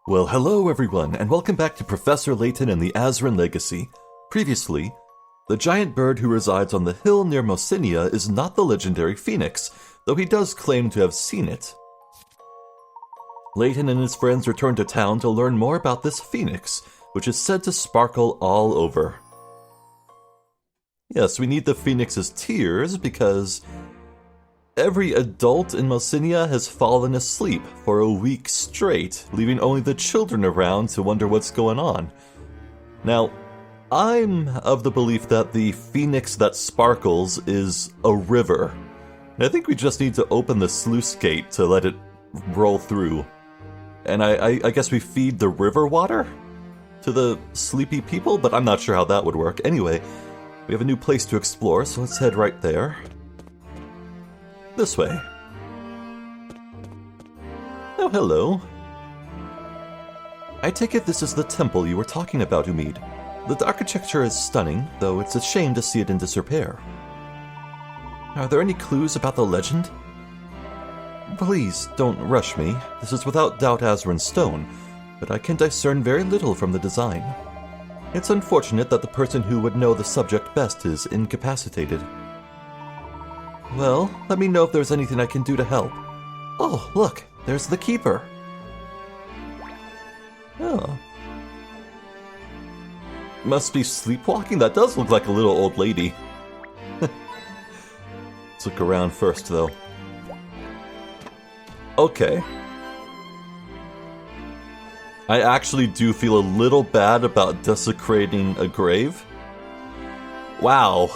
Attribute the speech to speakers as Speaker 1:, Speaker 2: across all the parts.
Speaker 1: Well, hello everyone, and welcome back to Professor Layton and the Azran Legacy. Previously, the giant bird who resides on the hill near Mosinia is not the legendary phoenix, though he does claim to have seen it. Layton and his friends return to town to learn more about this phoenix, which is said to sparkle all over. Yes, we need the phoenix's tears because every adult in Mosinia has fallen asleep for a week straight, leaving only the children around to wonder what's going on. Now, I'm of the belief that the phoenix that sparkles is a river. And I think we just need to open the sluice gate to let it roll through. And I guess we feed the river water to the sleepy people, but I'm not sure how that would work. Anyway, we have a new place to explore, so let's head right there. This way. Oh, hello. I take it this is the temple you were talking about, Umid. The architecture is stunning, though it's a shame to see it in disrepair. Are there any clues about the legend? Please, don't rush me. This is without doubt Azran stone, but I can discern very little from the design. It's unfortunate that the person who would know the subject best is incapacitated. Well, let me know if there's anything I can do to help. Oh, look, there's the keeper. Oh. Must be sleepwalking? That does look like a little old lady. Let's look around first, though. Okay. I actually do feel a little bad about desecrating a grave. Wow.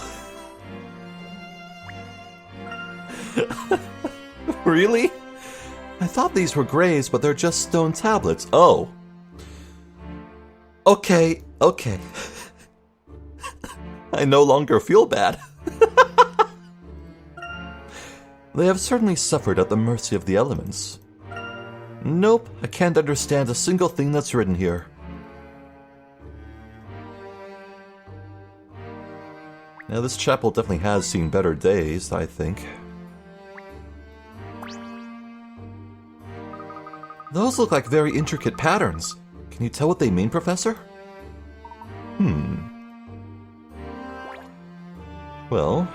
Speaker 1: Really? I thought these were graves, but they're just stone tablets. Oh. Okay. I no longer feel bad. They have certainly suffered at the mercy of the elements. Nope, I can't understand a single thing that's written here. Now, this chapel definitely has seen better days, I think. Those look like very intricate patterns. Can you tell what they mean, Professor? Well...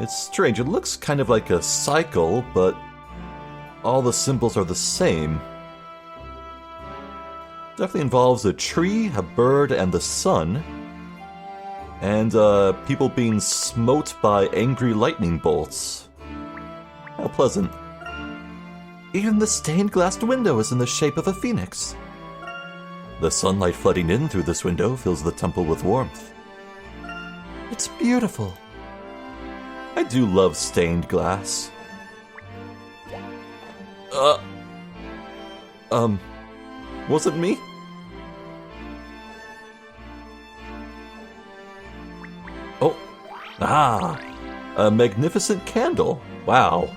Speaker 1: It's strange. It looks kind of like a cycle, but all the symbols are the same. Definitely involves a tree, a bird, and the sun. And, people being smote by angry lightning bolts. How pleasant. Even the stained glass window is in the shape of a phoenix. The sunlight flooding in through this window fills the temple with warmth. It's beautiful. I do love stained glass. Was it me? Oh, a magnificent candle. Wow.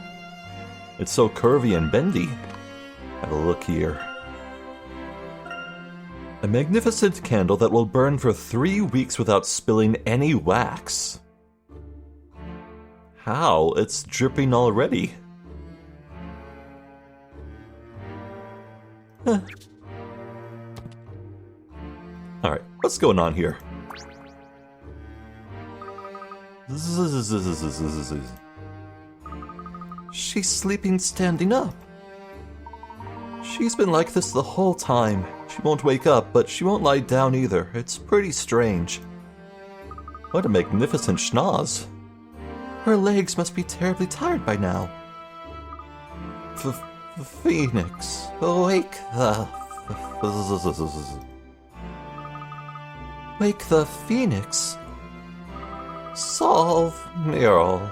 Speaker 1: It's so curvy and bendy. Have a look here. A magnificent candle that will burn for 3 weeks without spilling any wax. How? It's dripping already. Huh. Alright, what's going on here? She's sleeping standing up. She's been like this the whole time. She won't wake up, but she won't lie down either. It's pretty strange. What a magnificent schnoz. Her legs must be terribly tired by now. Phoenix, awake the... Wake the Phoenix. Solve Mural.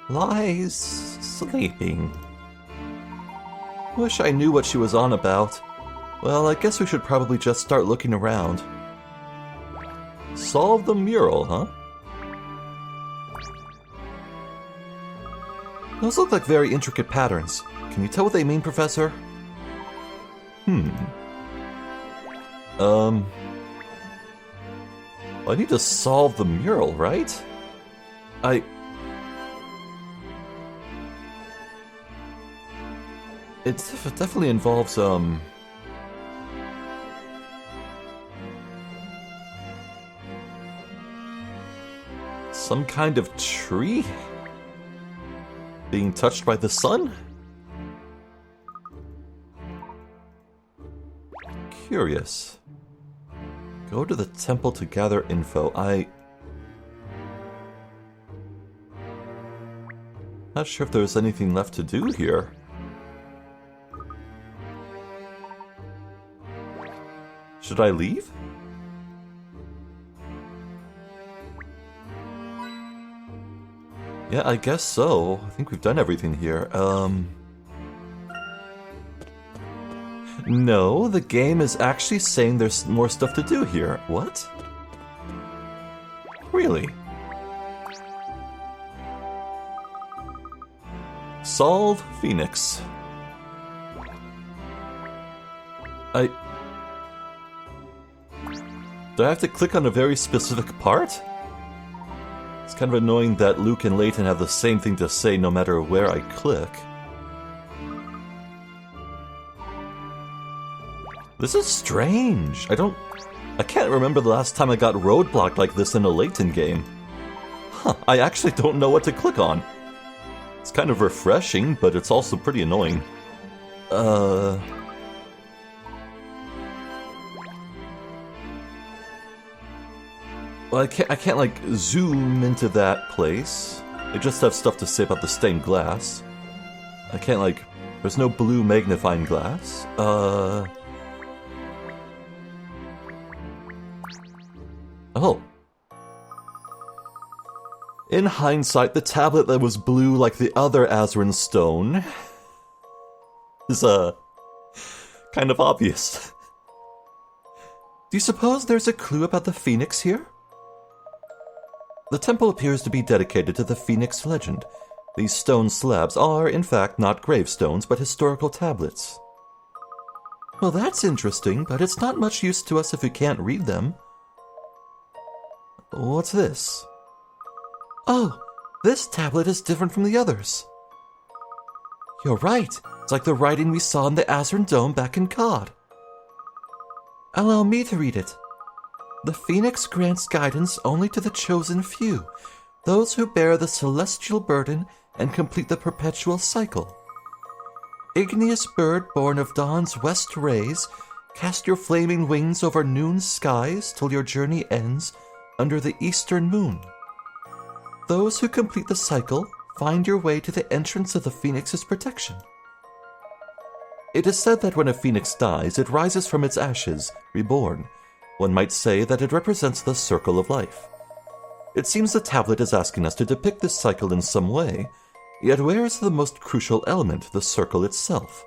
Speaker 1: Lies sleeping. Wish I knew what she was on about. Well, I guess we should probably just start looking around. Solve the mural, huh? Those look like very intricate patterns. Can you tell what they mean, Professor? I need to solve the mural, right? It definitely involves, some kind of tree being touched by the sun? Curious. Go to the temple to gather info. Not sure if there's anything left to do here. Should I leave? Yeah, I guess so. I think we've done everything here. No, the game is actually saying there's more stuff to do here. What? Really? Solve Phoenix. Do I have to click on a very specific part? It's kind of annoying that Luke and Layton have the same thing to say no matter where I click. This is strange. I can't remember the last time I got roadblocked like this in a Layton game. Huh, I actually don't know what to click on. It's kind of refreshing, but it's also pretty annoying. Well, I can't like zoom into that place. They just have stuff to say about the stained glass. I can't like, there's no blue magnifying glass. Oh. In hindsight, the tablet that was blue like the other Azran stone is, kind of obvious. Do you suppose there's a clue about the Phoenix here? The temple appears to be dedicated to the Phoenix legend. These stone slabs are, in fact, not gravestones, but historical tablets. Well, that's interesting, but it's not much use to us if we can't read them. What's this? Oh, this tablet is different from the others. You're right. It's like the writing we saw in the Azran Dome back in COD. Allow me to read it. The Phoenix grants guidance only to the chosen few, those who bear the celestial burden and complete the perpetual cycle. Igneous bird born of dawn's west rays, cast your flaming wings over noon skies till your journey ends under the eastern moon. Those who complete the cycle find your way to the entrance of the Phoenix's protection. It is said that when a phoenix dies, it rises from its ashes, reborn. One might say that it represents the circle of life. It seems the tablet is asking us to depict this cycle in some way, yet where is the most crucial element, the circle itself?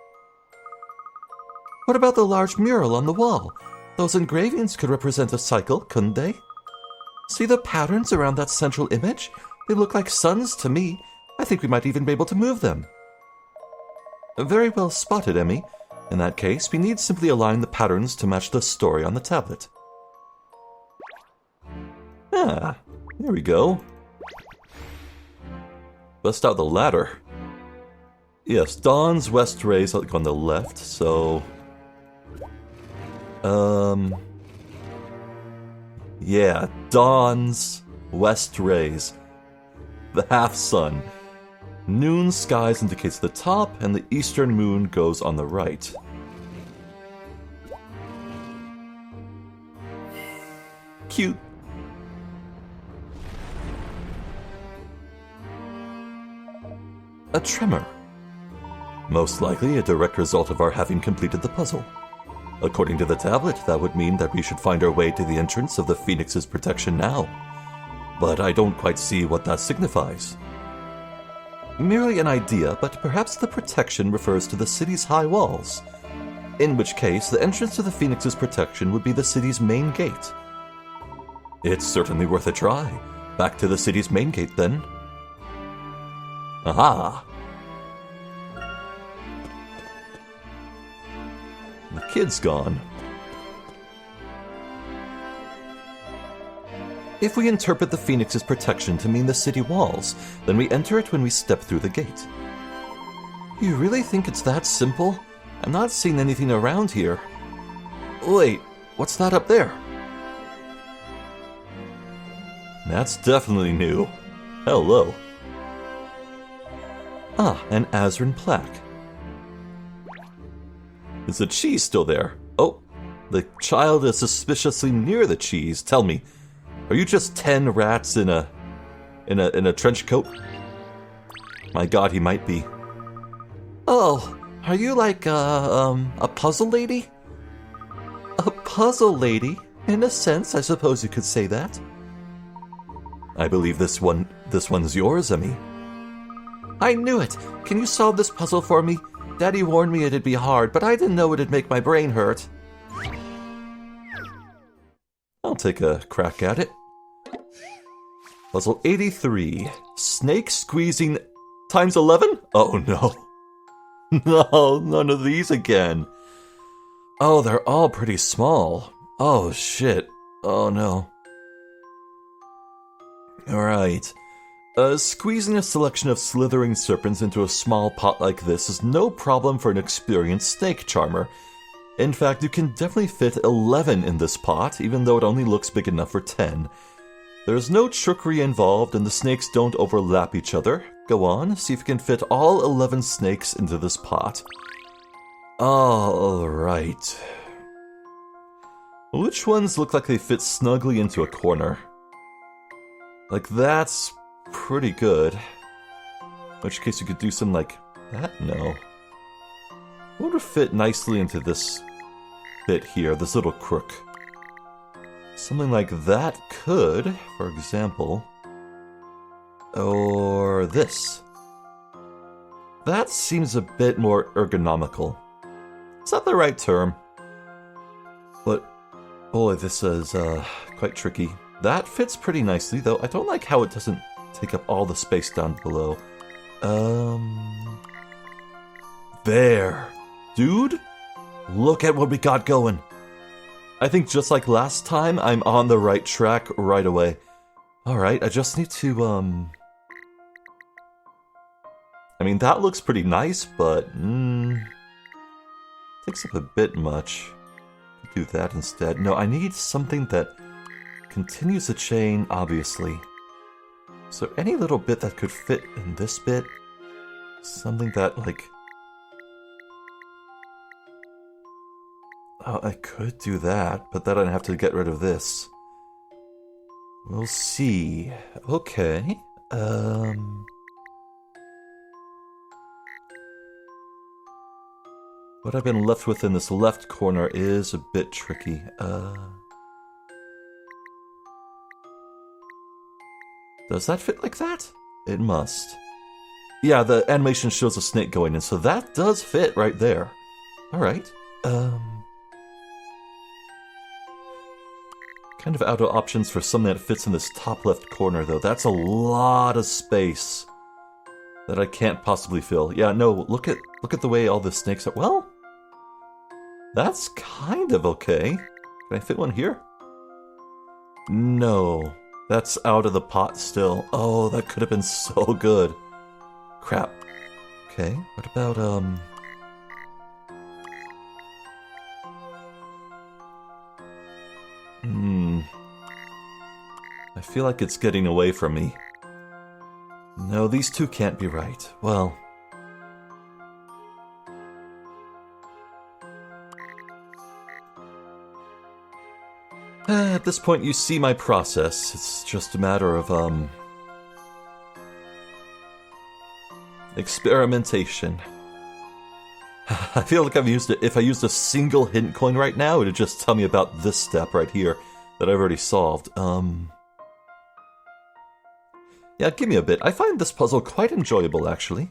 Speaker 1: What about the large mural on the wall? Those engravings could represent a cycle, couldn't they? See the patterns around that central image? They look like suns to me. I think we might even be able to move them. Very well spotted, Emmy. In that case, we need simply align the patterns to match the story on the tablet. Ah, there we go. Bust out the ladder. Yes, dawn's west rays on the left, so... Yeah, dawn's west rays. The half-sun. Noon skies indicates the top, and the eastern moon goes on the right. Cute. A tremor. Most likely a direct result of our having completed the puzzle. According to the tablet, that would mean that we should find our way to the entrance of the Phoenix's protection now. But I don't quite see what that signifies. Merely an idea, but perhaps the protection refers to the city's high walls. In which case, the entrance to the Phoenix's protection would be the city's main gate. It's certainly worth a try. Back to the city's main gate, then. Aha! The kid's gone. If we interpret the Phoenix's protection to mean the city walls, then we enter it when we step through the gate. You really think it's that simple? I'm not seeing anything around here. Wait, what's that up there? That's definitely new. Hello. Ah, an Azran plaque. Is the cheese still there? Oh, the child is suspiciously near the cheese. Tell me, are you just 10 rats in a trench coat? My god, he might be. Oh, are you like a puzzle lady? A puzzle lady? In a sense, I suppose you could say that. I believe this one's yours, Emmy. I knew it! Can you solve this puzzle for me? Daddy warned me it'd be hard, but I didn't know it'd make my brain hurt. I'll take a crack at it. Puzzle 83. Snake squeezing times 11? Oh no. No, none of these again. Oh, they're all pretty small. Oh shit. Oh no. Alright. Squeezing a selection of slithering serpents into a small pot like this is no problem for an experienced snake charmer. In fact, you can definitely fit 11 in this pot, even though it only looks big enough for 10. There's no trickery involved, and the snakes don't overlap each other. Go on, see if you can fit all 11 snakes into this pot. Alright. Which ones look like they fit snugly into a corner? Like, that's pretty good. In which case you could do something like that? No. What would fit nicely into this bit here, this little crook? Something like that could, for example. Or this. That seems a bit more ergonomical. Is that the right term? But, boy, this is quite tricky. That fits pretty nicely, though. I don't like how it doesn't take up all the space down below. There. Dude, look at what we got going. I think just like last time, I'm on the right track right away. Alright, I just need to, I mean, that looks pretty nice, but, takes up a bit much. Do that instead. No, I need something that continues the chain, obviously. Is there any little bit that could fit in this bit? Something that, like... Oh, I could do that, but then I'd have to get rid of this. We'll see. Okay. What I've been left with in this left corner is a bit tricky. Does that fit like that? It must. Yeah, the animation shows a snake going in, so that does fit right there. Alright. Kind of out of options for something that fits in this top left corner, though. That's a lot of space that I can't possibly fill. Yeah, no, look at the way all the snakes are. Well, that's kind of okay. Can I fit one here? No. That's out of the pot still. Oh, that could have been so good. Crap. Okay, what about, I feel like it's getting away from me. No, these two can't be right. Well... At this point, you see my process. It's just a matter of, experimentation. I feel like I've used it. If I used a single hint coin right now, it would just tell me about this step right here that I've already solved. Yeah, give me a bit. I find this puzzle quite enjoyable, actually.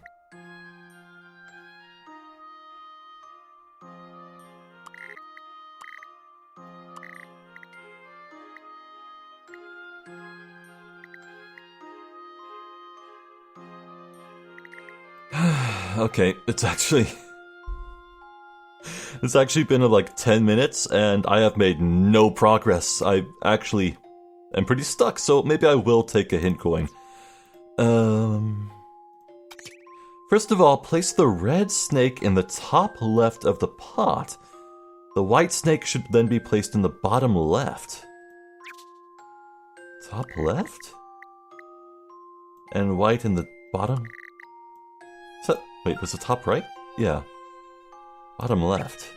Speaker 1: Okay, it's actually been like 10 minutes and I have made no progress. I actually am pretty stuck, so maybe I will take a hint coin. For First of all, place the red snake in the top left of the pot. The white snake should then be placed in the bottom left. Top left? And white in the bottom? So, wait, was the top right? Yeah. Bottom left.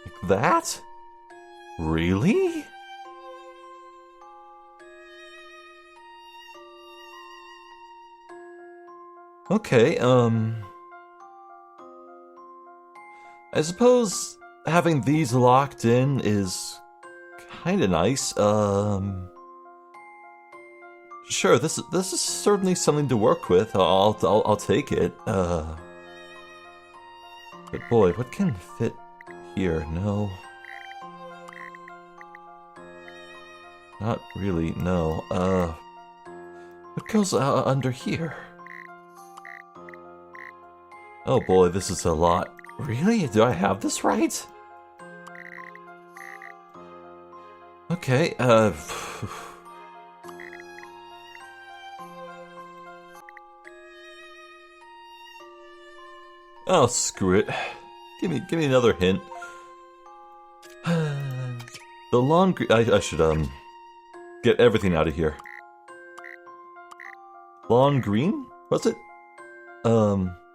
Speaker 1: Like that? Really? Okay, I suppose having these locked in is kinda nice. Sure, this is certainly something to work with. I'll take it. But boy, what can fit here? No. Not really, no. What goes under here? Oh boy, this is a lot. Really? Do I have this right? Okay, oh, screw it. Give me another hint. The long I should, get everything out of here. Long green? Was it?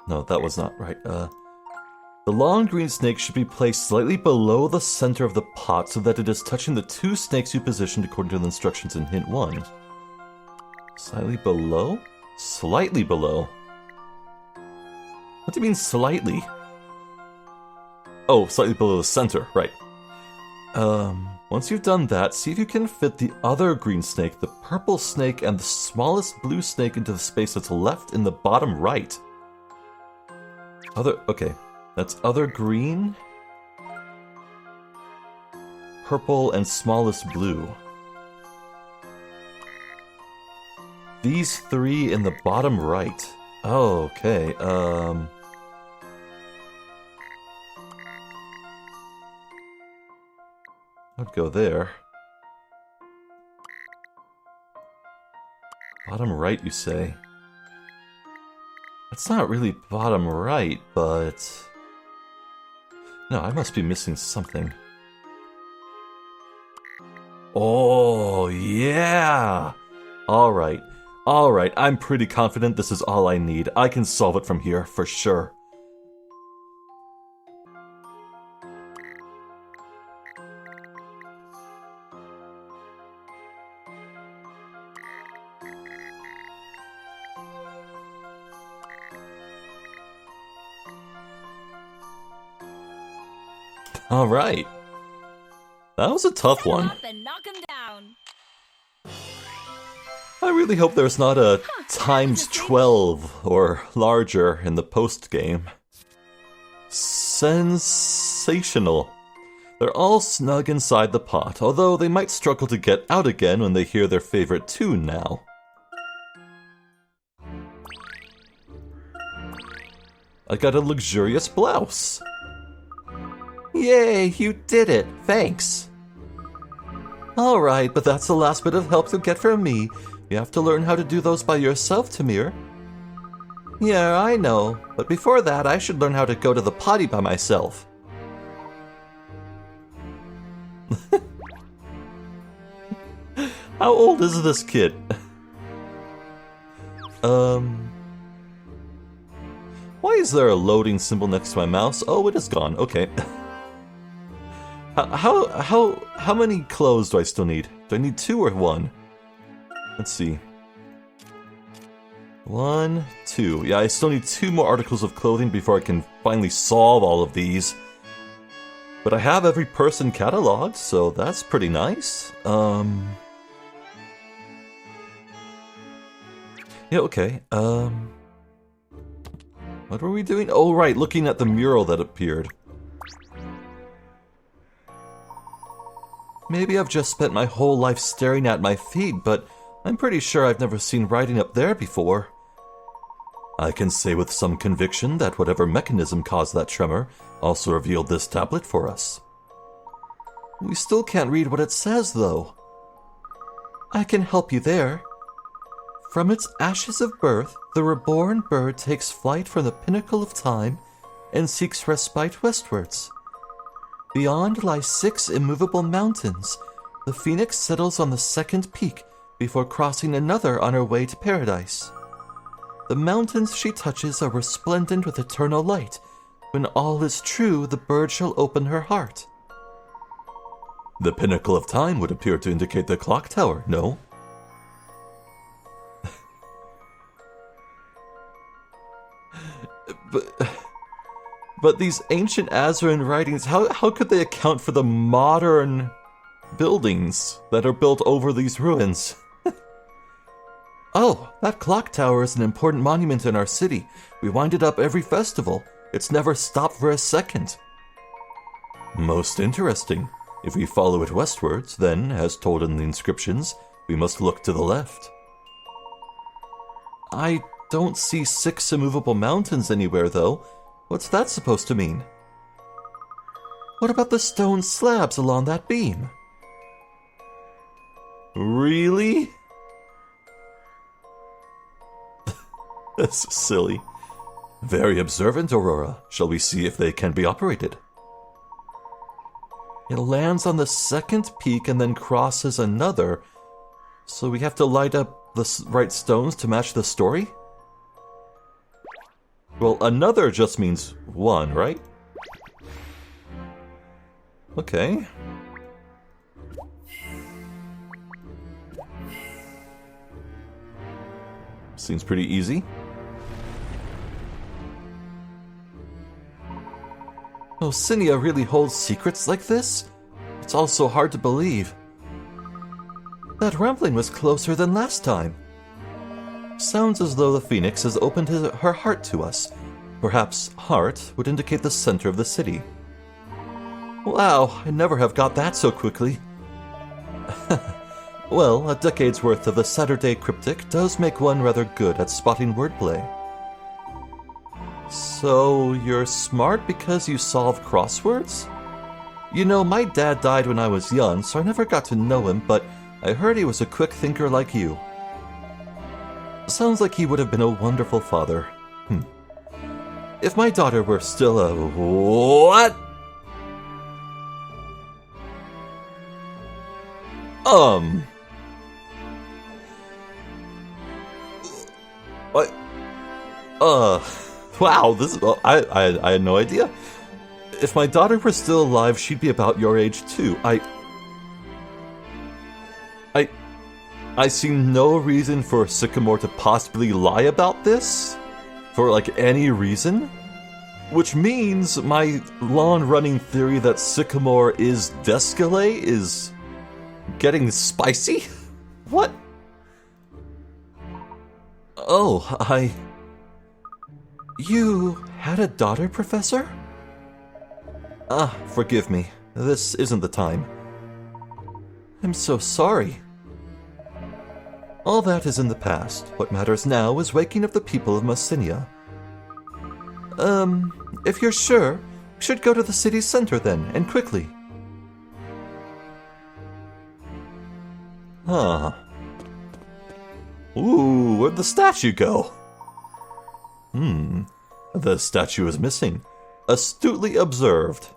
Speaker 1: No, that was not right. The long green snake should be placed slightly below the center of the pot so that it is touching the two snakes you positioned according to the instructions in hint 1. Slightly below? Slightly below. What do you mean slightly? Oh, slightly below the center, right. Once you've done that, see if you can fit the other green snake, the purple snake, and the smallest blue snake into the space that's left in the bottom right. Okay, that's other green, purple, and smallest blue. These three in the bottom right. Oh, okay, I'd go there. Bottom right, you say? It's not really bottom right, but... No, I must be missing something. Oh, yeah! Alright, I'm pretty confident this is all I need. I can solve it from here, for sure. All right. That was a tough one. I really hope there's not a times 12 or larger in the post-game. Sensational. They're all snug inside the pot, although they might struggle to get out again when they hear their favorite tune now. I got a luxurious blouse. Yay, you did it! Thanks! Alright, but that's the last bit of help you'll get from me. You have to learn how to do those by yourself, Tamir. Yeah, I know, but before that I should learn how to go to the potty by myself. How old is this kid? Why is there a loading symbol next to my mouse? Oh, it is gone. Okay. How many clothes do I still need? Do I need 2 or 1? Let's see. 1, 2. Yeah, I still need 2 more articles of clothing before I can finally solve all of these. But I have every person cataloged, so that's pretty nice. Yeah, okay. What were we doing? Oh, right, looking at the mural that appeared. Maybe I've just spent my whole life staring at my feet, but I'm pretty sure I've never seen writing up there before. I can say with some conviction that whatever mechanism caused that tremor also revealed this tablet for us. We still can't read what it says, though. I can help you there. From its ashes of birth, the reborn bird takes flight from the pinnacle of time and seeks respite westwards. Beyond lie 6 immovable mountains. The phoenix settles on the second peak before crossing another on her way to paradise. The mountains she touches are resplendent with eternal light. When all is true, the bird shall open her heart. The pinnacle of time would appear to indicate the clock tower, no? But these ancient Azran writings, how could they account for the modern buildings that are built over these ruins? Oh, that clock tower is an important monument in our city. We wind it up every festival. It's never stopped for a second. Most interesting. If we follow it westwards, then, as told in the inscriptions, we must look to the left. I don't see 6 immovable mountains anywhere, though. What's that supposed to mean? What about the stone slabs along that beam? Really? That's silly. Very observant, Aurora. Shall we see if they can be operated? It lands on the second peak and then crosses another, so we have to light up the right stones to match the story? Well, another just means one, right? Okay. Seems pretty easy. Oceania really holds secrets like this? It's all so hard to believe. That rambling was closer than last time. Sounds as though the phoenix has opened her heart to us. Perhaps heart would indicate the center of the city. Wow, I never have got that so quickly. Well, a decade's worth of the Saturday cryptic does make one rather good at spotting wordplay. So, you're smart because you solve crosswords? You know, my dad died when I was young, so I never got to know him, but I heard he was a quick thinker like you. Sounds like he would have been a wonderful father. If my daughter were still a... What? What? Wow, this is... I had no idea. If my daughter were still alive, she'd be about your age too. I see no reason for Sycamore to possibly lie about this. For, like, any reason. Which means my long-running theory that Sycamore is Descalé is... getting spicy? What? Oh, You had a daughter, Professor? Forgive me. This isn't the time. I'm so sorry. All that is in the past. What matters now is waking up the people of Mosinia. If you're sure, we should go to the city center then, and quickly. Huh. Ooh, where'd the statue go? The statue is missing. Astutely observed.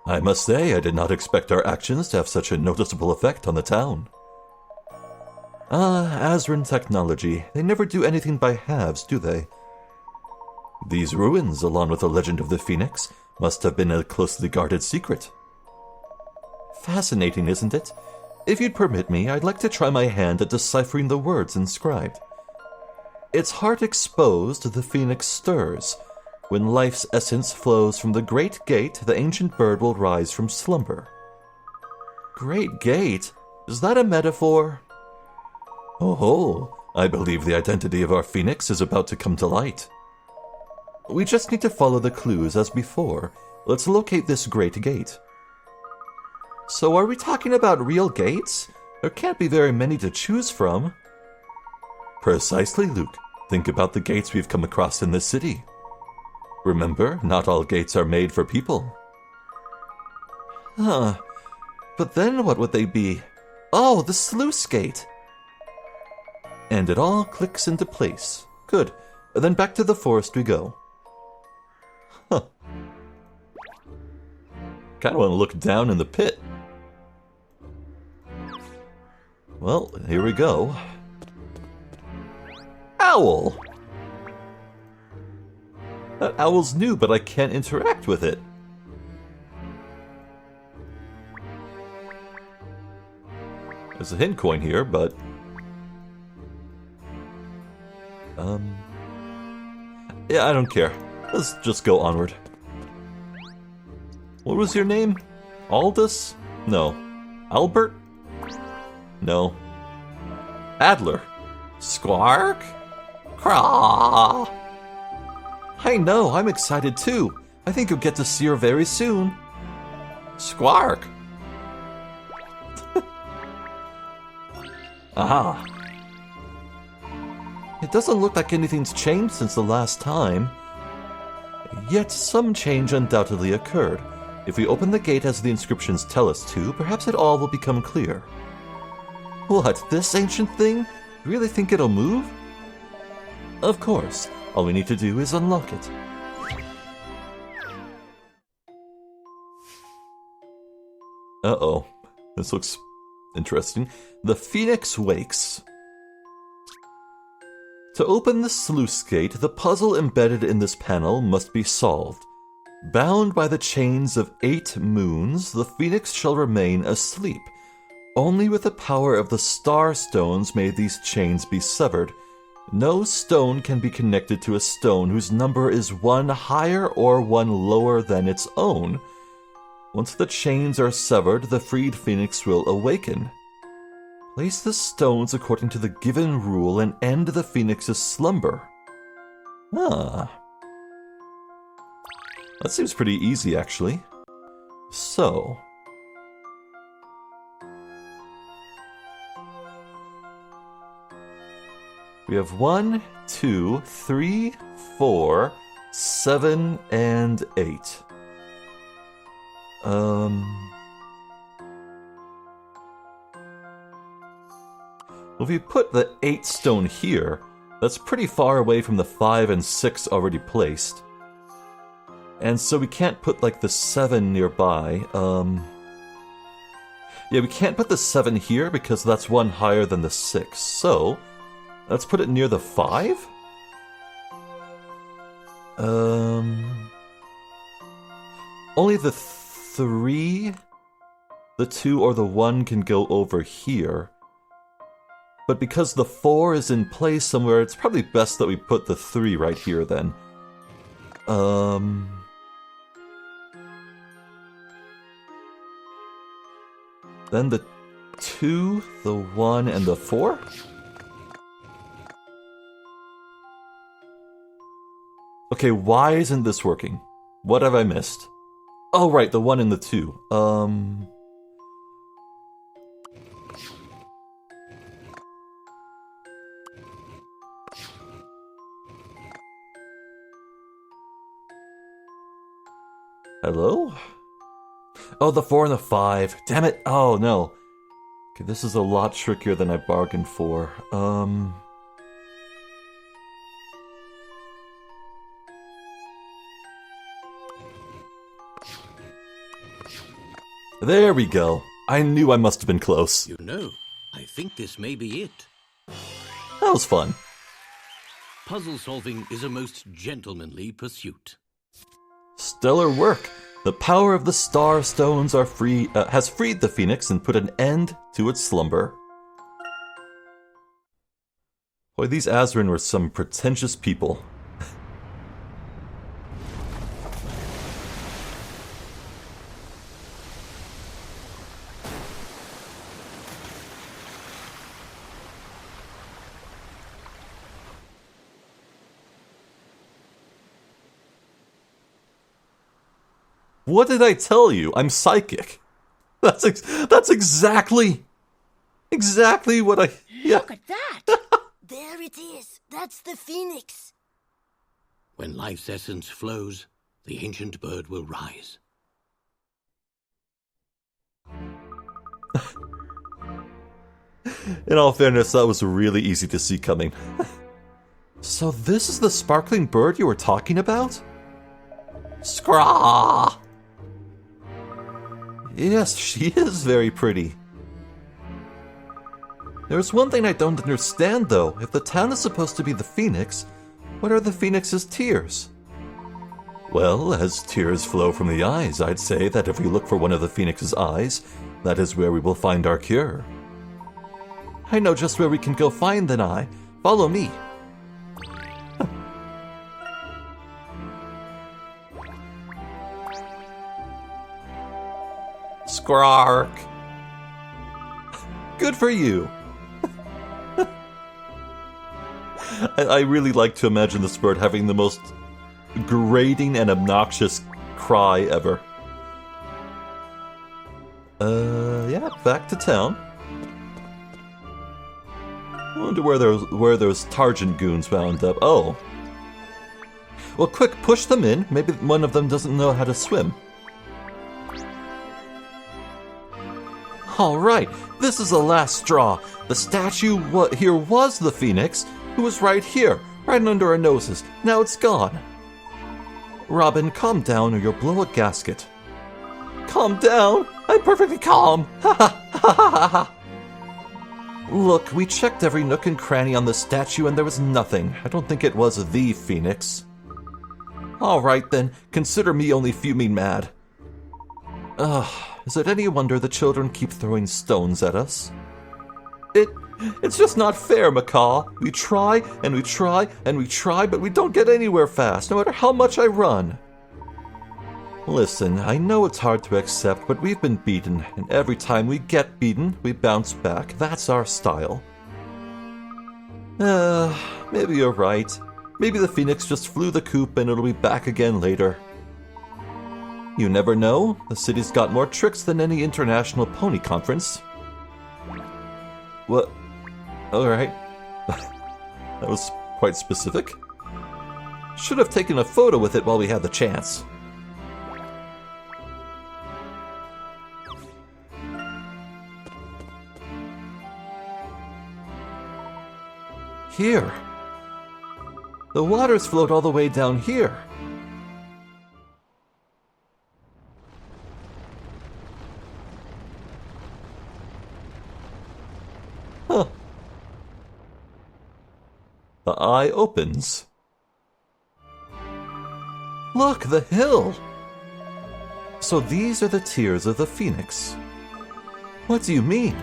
Speaker 1: I must say, I did not expect our actions to have such a noticeable effect on the town. Azran technology. They never do anything by halves, do they? These ruins, along with the legend of the Phoenix, must have been a closely guarded secret. Fascinating, isn't it? If you'd permit me, I'd like to try my hand at deciphering the words inscribed. Its heart exposed, the Phoenix stirs. When life's essence flows from the great gate, the ancient bird will rise from slumber. Great gate? Is that a metaphor? Oh, I believe the identity of our Phoenix is about to come to light. We just need to follow the clues as before. Let's locate this great gate. So are we talking about real gates? There can't be very many to choose from. Precisely, Luke. Think about the gates we've come across in this city. Remember, not all gates are made for people. But then what would they be? Oh, the sluice gate. And it all clicks into place. Good. Then back to the forest we go. Huh. Kinda want to look down in the pit. Well, here we go. Owl! That owl's new, but I can't interact with it. There's a hint coin here, but... yeah, I don't care. Let's just go onward. What was your name? Aldous? No. Albert? No. Adler? Squark? Craw! I know, I'm excited too. I think you'll get to see her very soon. Squark! Aha! It doesn't look like anything's changed since the last time. Yet some change undoubtedly occurred. If we open the gate as the inscriptions tell us to, perhaps it all will become clear. What, this ancient thing? You really think it'll move? Of course. All we need to do is unlock it. Uh-oh. This looks interesting. The Phoenix wakes. To open the sluice gate, the puzzle embedded in this panel must be solved. Bound by the chains of 8 moons, the Phoenix shall remain asleep. Only with the power of the star stones may these chains be severed. No stone can be connected to a stone whose number is 1 higher or 1 lower than its own. Once the chains are severed, the freed Phoenix will awaken. Place the stones according to the given rule and end the Phoenix's slumber. Ah. That seems pretty easy, actually. So... we have 1, 2, 3, 4, 7, and 8. If we put the 8 stone here, that's pretty far away from the 5 and 6 already placed. And so we can't put, like, the 7 nearby. Yeah, we can't put the 7 here because that's 1 higher than the 6. So, let's put it near the 5? Only the 3, the 2, or the 1 can go over here. But because the 4 is in place somewhere, it's probably best that we put the 3 right here then. Then the 2, the 1, and the 4? Okay, why isn't this working? What have I missed? Oh, right, the 1 and the 2. Hello? Oh, the 4 and the 5. Damn it! Oh, no. Okay, this is a lot trickier than I bargained for. There we go. I knew I must have been close.
Speaker 2: You know, I think this may be it.
Speaker 1: That was fun.
Speaker 2: Puzzle solving is a most gentlemanly pursuit.
Speaker 1: Stellar work. The power of the star stones has freed the Phoenix and put an end to its slumber. Boy, these Azran were some pretentious people. What did I tell you? I'm psychic. That's exactly what I... Yeah.
Speaker 3: Look at that! There it is. That's the Phoenix.
Speaker 2: When life's essence flows, the ancient bird will rise.
Speaker 1: In all fairness, that was really easy to see coming. So this is the sparkling bird you were talking about? Scraw! Yes, she is very pretty. There's one thing I don't understand, though. If the town is supposed to be the phoenix, what are the phoenix's tears? Well, as tears flow from the eyes, I'd say that if we look for one of the phoenix's eyes, that is where we will find our cure. I know just where we can go find an eye. Follow me. Squark! Good for you! I really like to imagine this bird having the most grating and obnoxious cry ever. Yeah, back to town. I wonder where those Targent goons wound up. Oh. Well, quick, push them in. Maybe one of them doesn't know how to swim. Alright, this is the last straw. The statue here was the phoenix, who was right here, right under our noses. Now it's gone. Robin, calm down or you'll blow a gasket. Calm down? I'm perfectly calm. Ha ha ha ha ha. Look, we checked every nook and cranny on the statue and there was nothing. I don't think it was the phoenix. Alright then, consider me only fuming mad. Is it any wonder the children keep throwing stones at us? It's just not fair, Macaw. We try, and we try, and we try, but we don't get anywhere fast, no matter how much I run. Listen, I know it's hard to accept, but we've been beaten, and every time we get beaten, we bounce back. That's our style. Maybe you're right. Maybe the phoenix just flew the coop and it'll be back again later. You never know. The city's got more tricks than any international pony conference. What? Alright. That was quite specific. Should have taken a photo with it while we had the chance. Here. The waters float all the way down here. Huh. The eye opens. Look, the hill! So these are the tears of the phoenix. What do you mean?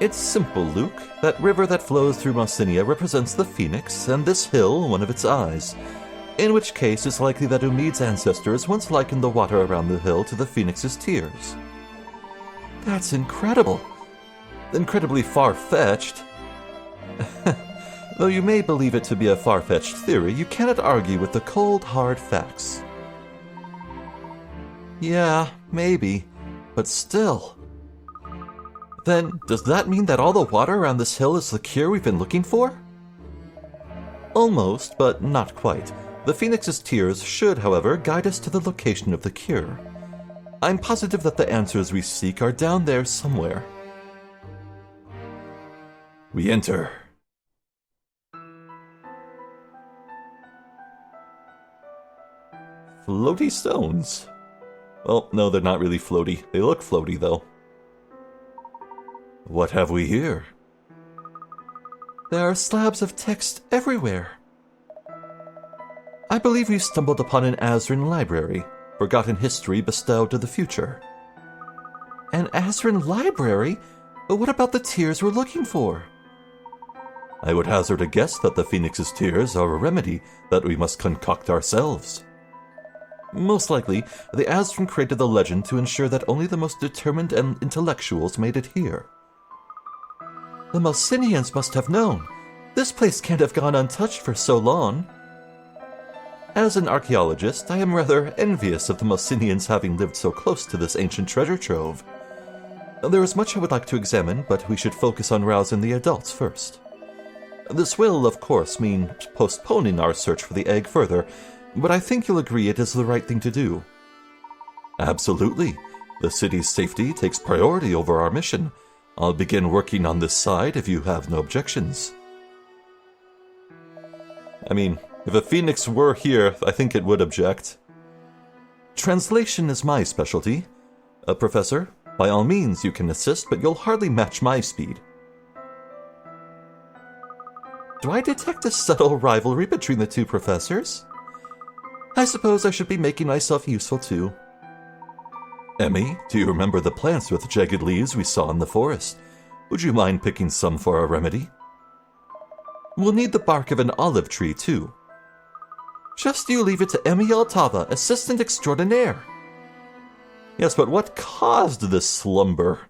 Speaker 1: It's simple, Luke. That river that flows through Mausinia represents the phoenix, and this hill one of its eyes. In which case, it's likely that Umid's ancestors once likened the water around the hill to the phoenix's tears. That's incredible. Incredibly far-fetched. Though you may believe it to be a far-fetched theory, you cannot argue with the cold, hard facts. Yeah, maybe. But still. Then, does that mean that all the water around this hill is the cure we've been looking for? Almost, but not quite. The phoenix's tears should, however, guide us to the location of the cure. I'm positive that the answers we seek are down there somewhere. We enter. Floaty stones. Well, no, they're not really floaty. They look floaty, though. What have we here? There are slabs of text everywhere. I believe we've stumbled upon an Azran library, forgotten history bestowed to the future. An Azran library? But what about the tears we're looking for? I would hazard a guess that the phoenix's tears are a remedy that we must concoct ourselves. Most likely, the Azran created the legend to ensure that only the most determined and intellectuals made it here. The Mausinians must have known. This place can't have gone untouched for so long. As an archaeologist, I am rather envious of the Mausinians having lived so close to this ancient treasure trove. There is much I would like to examine, but we should focus on rousing the adults first. This will, of course, mean postponing our search for the egg further, but I think you'll agree it is the right thing to do. Absolutely. The city's safety takes priority over our mission. I'll begin working on this side if you have no objections. I mean, if a phoenix were here, I think it would object. Translation is my specialty. Professor, by all means you can assist, but you'll hardly match my speed. Do I detect a subtle rivalry between the two professors? I suppose I should be making myself useful too. Emmy, do you remember the plants with jagged leaves we saw in the forest? Would you mind picking some for our remedy? We'll need the bark of an olive tree too. Just you leave it to Emmy Altava, assistant extraordinaire. Yes, but what caused this slumber?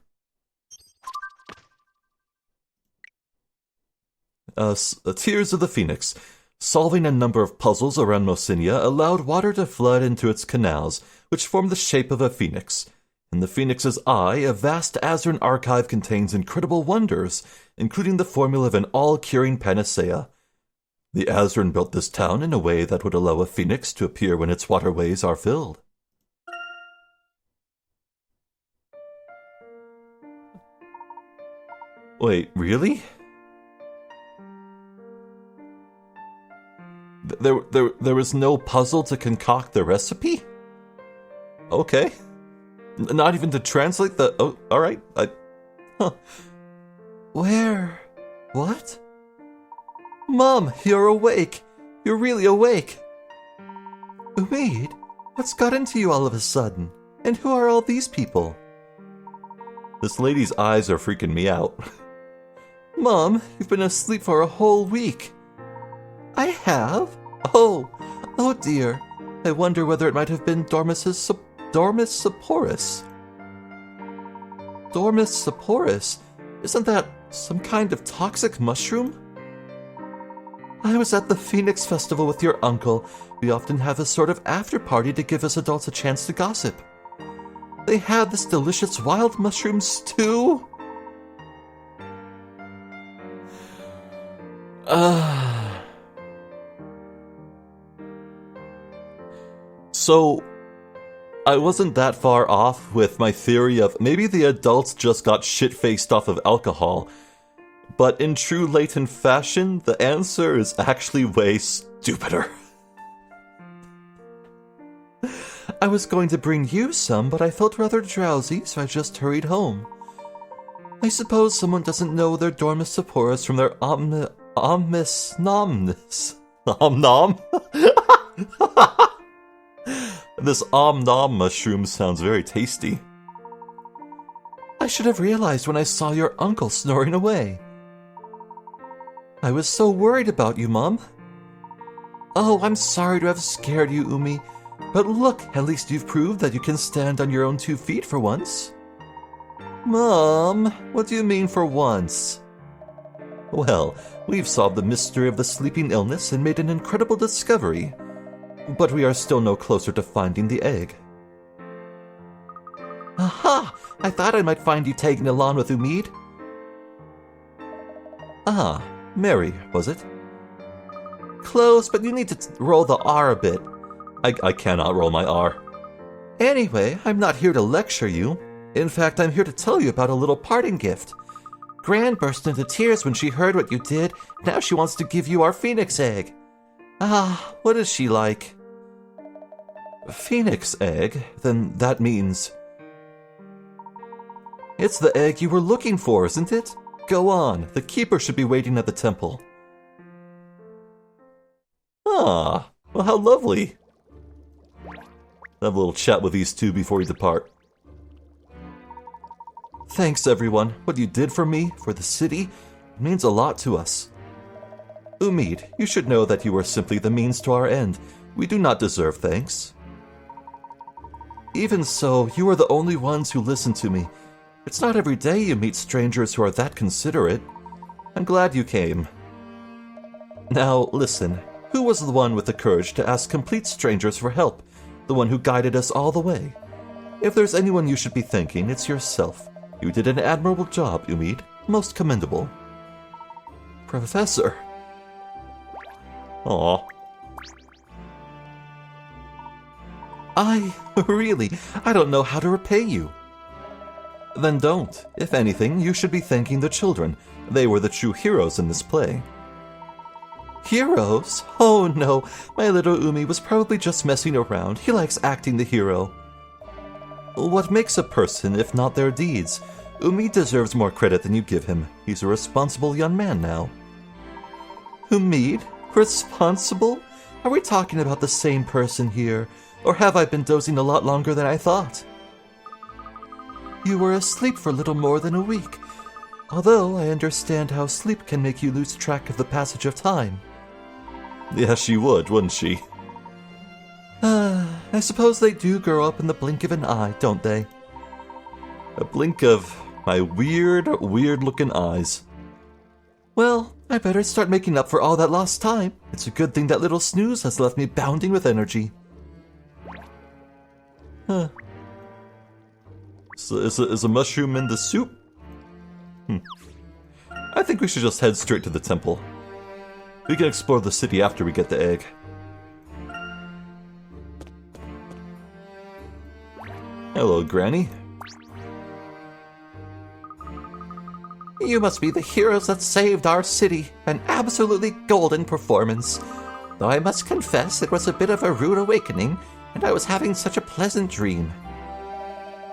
Speaker 1: Tears of the Phoenix. Solving a number of puzzles around Mosinia allowed water to flood into its canals, which form the shape of a phoenix. In the phoenix's eye, a vast Azran archive contains incredible wonders, including the formula of an all-curing panacea. The Azran built this town in a way that would allow a phoenix to appear when its waterways are filled. Wait, really? There was no puzzle to concoct the recipe? Okay. Not even to translate the... Oh, alright. Where? What? Mom, you're awake. You're really awake. Umaid, what's got into you all of a sudden? And who are all these people? This lady's eyes are freaking me out. Mom, you've been asleep for a whole week. I have? Oh dear. I wonder whether it might have been Dormus Saporus. Dormus Saporus? Isn't that some kind of toxic mushroom? I was at the Phoenix Festival with your uncle. We often have a sort of after-party to give us adults a chance to gossip. They had this delicious wild mushroom stew. So, I wasn't that far off with my theory of maybe the adults just got shit-faced off of alcohol. But in true Layton fashion, the answer is actually way stupider. I was going to bring you some, but I felt rather drowsy, so I just hurried home. I suppose someone doesn't know their Dormus Saporus from their omnisnomness. Om-nom? This om-nom mushroom sounds very tasty. I should have realized when I saw your uncle snoring away. I was so worried about you, Mom. Oh, I'm sorry to have scared you, Umi. But look, at least you've proved that you can stand on your own 2 feet for once. Mom, what do you mean for once? Well, we've solved the mystery of the sleeping illness and made an incredible discovery. But we are still no closer to finding the egg. Aha! I thought I might find you tagging along with Umaid. Ah, Mary, was it? Close, but you need to roll the R a bit. I cannot roll my R. Anyway, I'm not here to lecture you. In fact, I'm here to tell you about a little parting gift. Gran burst into tears when she heard what you did. Now she wants to give you our phoenix egg. Ah, what is she like? Phoenix egg? Then that means... It's the egg you were looking for, isn't it? Go on, the keeper should be waiting at the temple. Ah, well, how lovely. Have a little chat with these two before we depart. Thanks, everyone. What you did for me, for the city, means a lot to us. Umaid, you should know that you are simply the means to our end. We do not deserve thanks. Even so, you are the only ones who listen to me. It's not every day you meet strangers who are that considerate. I'm glad you came. Now, listen. Who was the one with the courage to ask complete strangers for help? The one who guided us all the way? If there's anyone you should be thanking, it's yourself. You did an admirable job, Umaid. Most commendable. Professor. Aw. I don't know how to repay you. Then don't. If anything, you should be thanking the children. They were the true heroes in this play. Heroes? Oh no, my little Umi was probably just messing around. He likes acting the hero. What makes a person if not their deeds? Umi deserves more credit than you give him. He's a responsible young man now. Umid? Responsible? Are we talking about the same person here? Or have I been dozing a lot longer than I thought? You were asleep for little more than a week. Although I understand how sleep can make you lose track of the passage of time. Yeah, she would, wouldn't she? I suppose they do grow up in the blink of an eye, don't they? A blink of my weird-looking eyes. Well, I better start making up for all that lost time. It's a good thing that little snooze has left me bounding with energy. Huh. So is a mushroom in the soup? I think we should just head straight to the temple. We can explore the city after we get the egg. Hello, Granny. You must be the heroes that saved our city. An absolutely golden performance. Though I must confess it was a bit of a rude awakening, and I was having such a pleasant dream.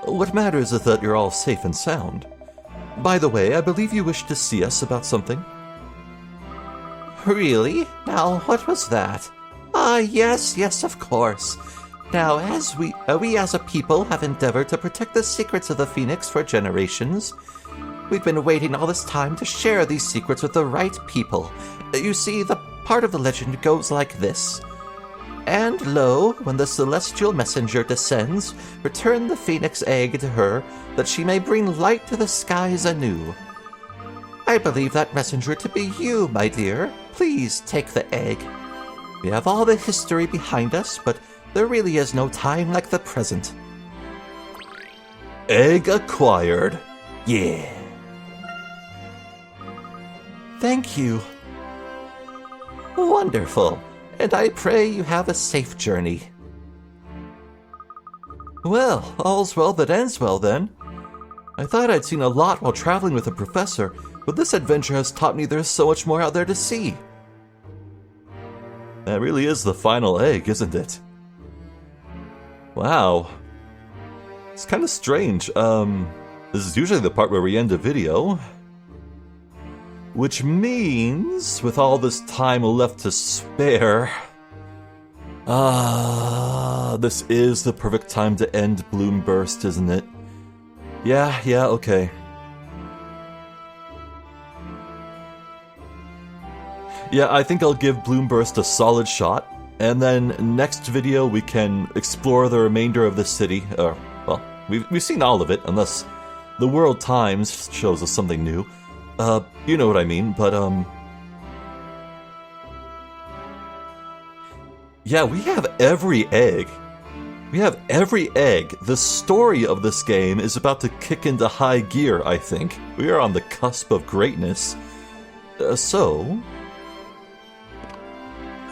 Speaker 1: What matters is that you're all safe and sound. By the way, I believe you wished to see us about something. Really? Now, what was that? Yes, of course. Now, as we as a people have endeavored to protect the secrets of the Phoenix for generations, we've been waiting all this time to share these secrets with the right people. You see, the part of the legend goes like this. And lo, when the celestial messenger descends, return the phoenix egg to her, that she may bring light to the skies anew. I believe that messenger to be you, my dear. Please take the egg. We have all the history behind us, but there really is no time like the present. Egg acquired. Yeah. Thank you. Wonderful. And I pray you have a safe journey. Well, all's well that ends well then. I thought I'd seen a lot while traveling with a professor, but this adventure has taught me there's so much more out there to see. That really is the final egg, isn't it? Wow. It's kind of strange. This is usually the part where we end a video. Which means, with all this time left to spare... this is the perfect time to end Bloom Burst, isn't it? Yeah, okay. Yeah, I think I'll give Bloom Burst a solid shot, and then next video we can explore the remainder of the city. Well, we've seen all of it, unless the World Times shows us something new. You know what I mean, but, yeah, we have every egg. We have every egg. The story of this game is about to kick into high gear, I think. We are on the cusp of greatness.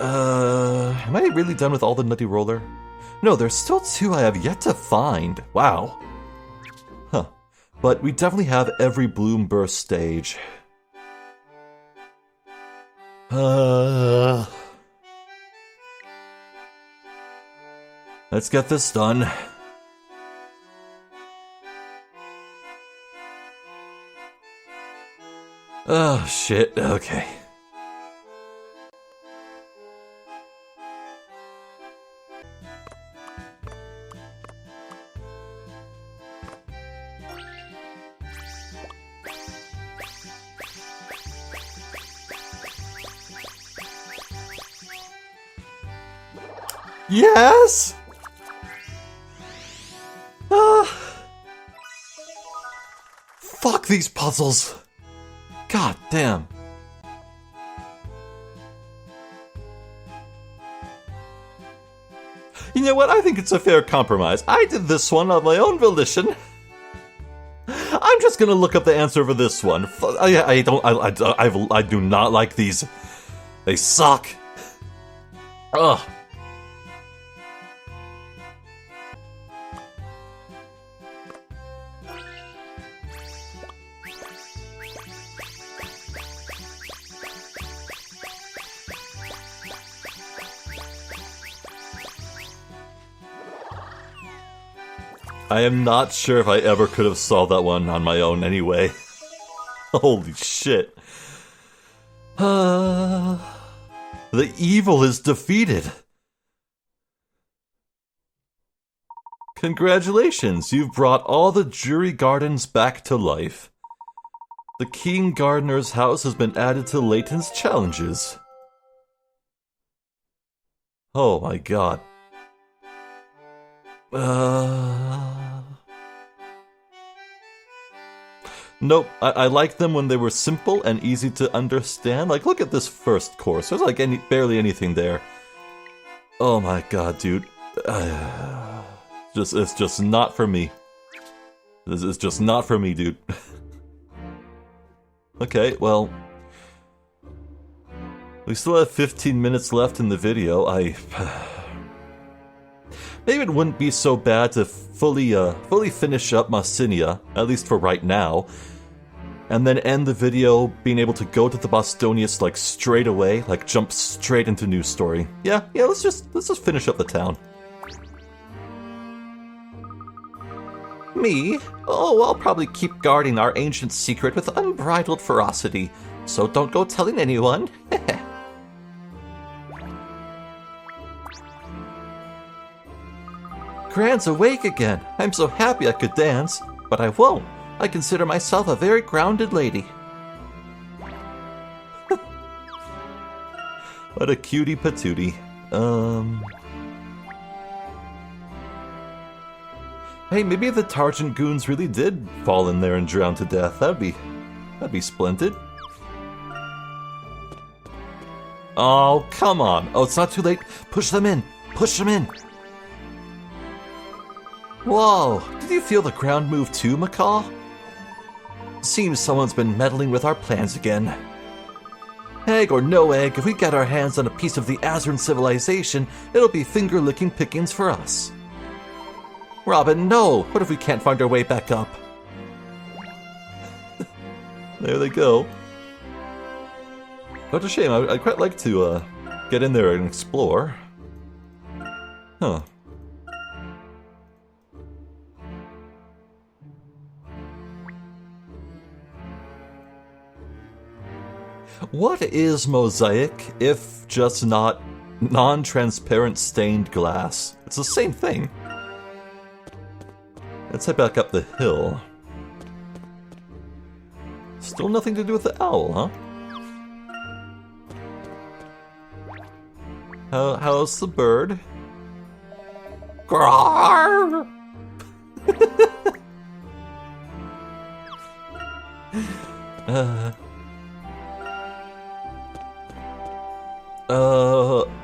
Speaker 1: Am I really done with all the Nutty Roller? No, there's still 2 I have yet to find. Wow. Huh. But we definitely have every Bloom Burst stage. Let's get this done. Oh, shit. Okay. Yes! Fuck these puzzles. God damn. You know what? I think it's a fair compromise. I did this one on my own volition. I'm just gonna look up the answer for this one. I do not like these. They suck. Ugh. I am not sure if I ever could have solved that one on my own anyway. Holy shit. The evil is defeated. Congratulations, you've brought all the jury gardens back to life. The King Gardener's house has been added to Layton's challenges. Oh my god. Nope, I liked them when they were simple and easy to understand. Like, look at this first course. There's like barely anything there. Oh my god, dude. It's just not for me. This is just not for me, dude. Okay, well... we still have 15 minutes left in the video. Maybe it wouldn't be so bad to fully finish up Mausinia, at least for right now, and then end the video being able to go to the Bostonius like straight away, like jump straight into new story. Yeah, let's just finish up the town. Me? Oh, I'll probably keep guarding our ancient secret with unbridled ferocity, so don't go telling anyone. Gran's awake again. I'm so happy I could dance, but I won't. I consider myself a very grounded lady. What a cutie patootie. Hey, maybe the Targent goons really did fall in there and drown to death. That'd be splendid. Oh, come on. Oh, it's not too late. Push them in. Push them in. Whoa, did you feel the ground move too, Macaw? Seems someone's been meddling with our plans again. Egg or no egg, if we get our hands on a piece of the Azran civilization, it'll be finger-licking pickings for us. Robin, no! What if we can't find our way back up? There they go. What a shame, I'd quite like to get in there and explore. Huh. What is mosaic, if just not non-transparent stained glass? It's the same thing. Let's head back up the hill. Still nothing to do with the owl, huh? How's the bird? Grar!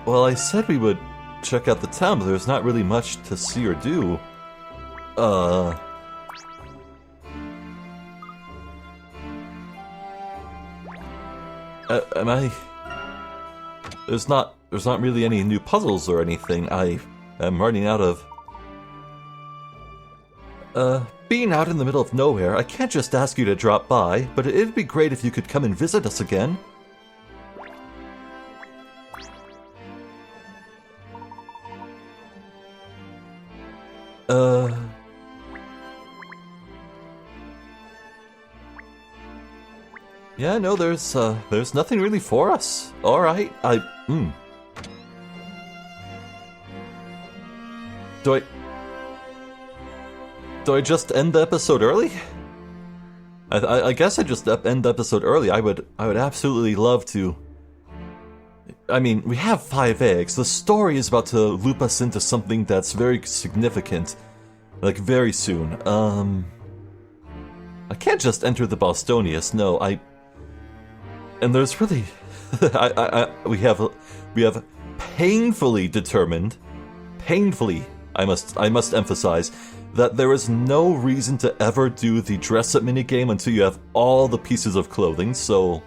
Speaker 1: Well, I said we would check out the town, but there's not really much to see or do. Am I... There's not really any new puzzles or anything. I am running out of... Being out in the middle of nowhere, I can't just ask you to drop by, but it'd be great if you could come and visit us again. Yeah, no, there's nothing really for us. Alright, Do I just end the episode early? I guess I just end the episode early. I would absolutely love to. I mean, we have 5 eggs. The story is about to loop us into something that's very significant. Like, very soon. I can't just enter the Bostonius, no, and there's really... we have painfully determined, I must emphasize, that there is no reason to ever do the dress-up minigame until you have all the pieces of clothing, so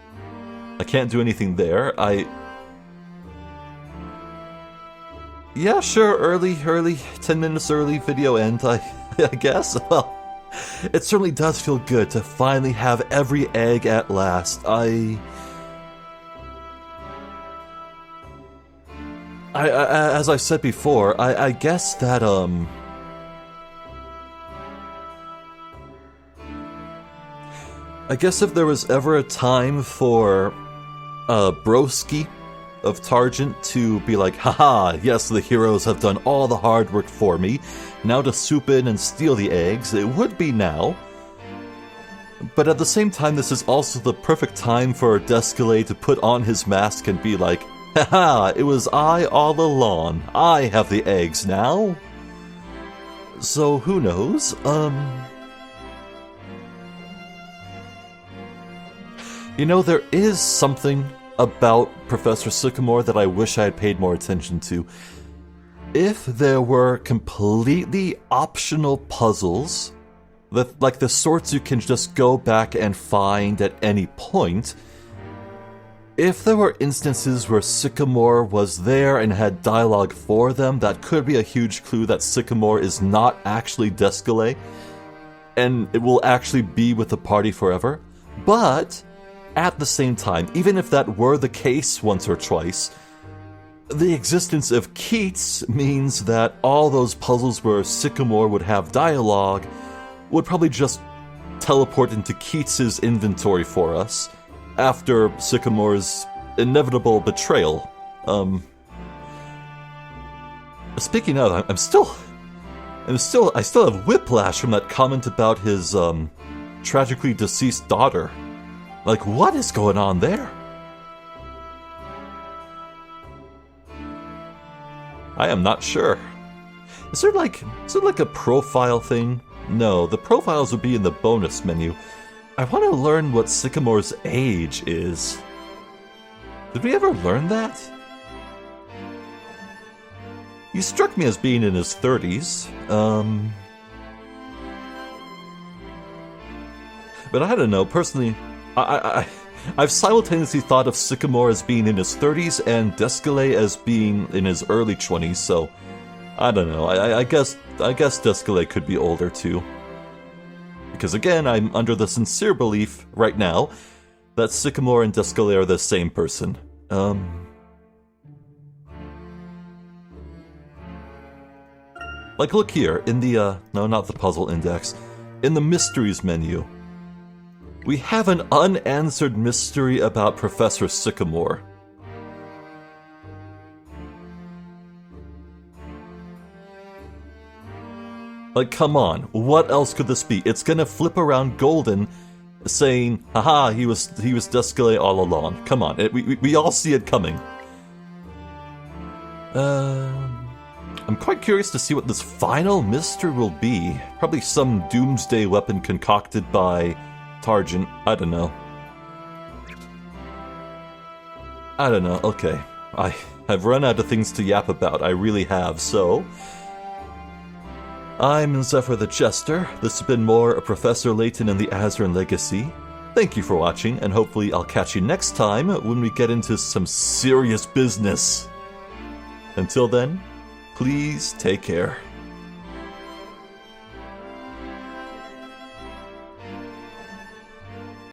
Speaker 1: I can't do anything there. Yeah, sure, early, 10 minutes early, video end, I guess. Well, it certainly does feel good to finally have every egg at last. As I've said before, I guess that, I guess if there was ever a time for Broski of Targent to be like, haha, yes, the heroes have done all the hard work for me, now to swoop in and steal the eggs, it would be now. But at the same time, this is also the perfect time for Descalé to put on his mask and be like, haha, it was I all along, I have the eggs now. So who knows, You know, there is something about Professor Sycamore that I wish I had paid more attention to. If there were completely optional puzzles, like the sorts you can just go back and find at any point, if there were instances where Sycamore was there and had dialogue for them, that could be a huge clue that Sycamore is not actually Descalé, and it will actually be with the party forever. But at the same time, even if that were the case once or twice, the existence of Keats means that all those puzzles where Sycamore would have dialogue would probably just teleport into Keats's inventory for us after Sycamore's inevitable betrayal. Speaking of, I still have whiplash from that comment about his tragically deceased daughter. Like, what is going on there? I am not sure. Is there like a profile thing? No, the profiles would be in the bonus menu. I want to learn what Sycamore's age is. Did we ever learn that? He struck me as being in his 30s. But I don't know, personally, I've simultaneously thought of Sycamore as being in his 30s and Descalé as being in his early 20s, so I don't know. I guess Descalé could be older too. Because again, I'm under the sincere belief right now that Sycamore and Descalé are the same person. Like, look here, in the, no, not the puzzle index, in the mysteries menu. We have an unanswered mystery about Professor Sycamore. Like, come on, what else could this be? It's gonna flip around golden, saying, haha, he was Descalé all along. Come on, we all see it coming. I'm quite curious to see what this final mystery will be. Probably some doomsday weapon concocted by Targent. I don't know. Okay. I've run out of things to yap about. I really have, so I'm Zephyr the Jester. This has been more of Professor Layton and the Azran Legacy. Thank you for watching, and hopefully I'll catch you next time when we get into some serious business. Until then, please take care.